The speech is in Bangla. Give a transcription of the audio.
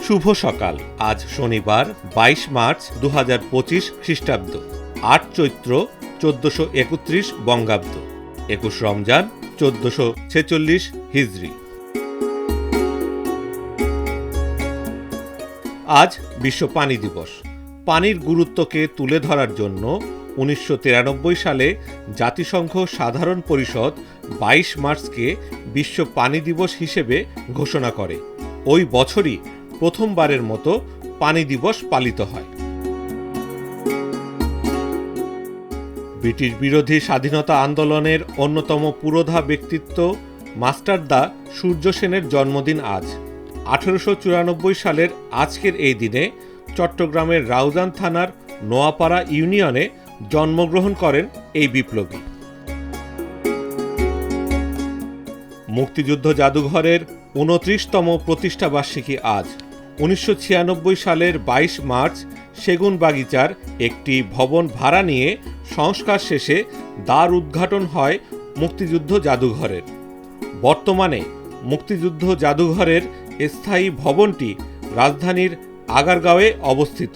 শুভ সকাল। আজ শনিবার 22 মার্চ 2025 খ্রিস্টাব্দ, 8 চৈত্র 1431 বঙ্গাব্দ, 21 রমজান 1446 হিজরি। আজ বিশ্ব পানি দিবস। পানির গুরুত্বকে তুলে ধরার জন্য 1993 সালে জাতিসংঘ সাধারণ পরিষদ 22 মার্চকে বিশ্ব পানি দিবস হিসেবে ঘোষণা করে। ওই বছরই প্রথমবারের মতো পানি দিবস পালিত হয়। ব্রিটিশ বিরোধী স্বাধীনতা আন্দোলনের অন্যতম পুরোধা ব্যক্তিত্ব মাস্টারদা সূর্য সেনের জন্মদিন আজ। 1894 সালের আজকের এই দিনে চট্টগ্রামের রাউজান থানার নোয়াপাড়া ইউনিয়নে জন্মগ্রহণ করেন এই বিপ্লবী। মুক্তিযুদ্ধ জাদুঘরের 29তম প্রতিষ্ঠাবার্ষিকী আজ। 1996 সালের 22 মার্চ সেগুনবাগিচার একটি ভবন ভাড়া নিয়ে সংস্কার শেষে দ্বার উদ্ঘাটন হয় মুক্তিযুদ্ধ জাদুঘরের। বর্তমানে মুক্তিযুদ্ধ জাদুঘরের স্থায়ী ভবনটি রাজধানীর আগারগাঁওয়ে অবস্থিত।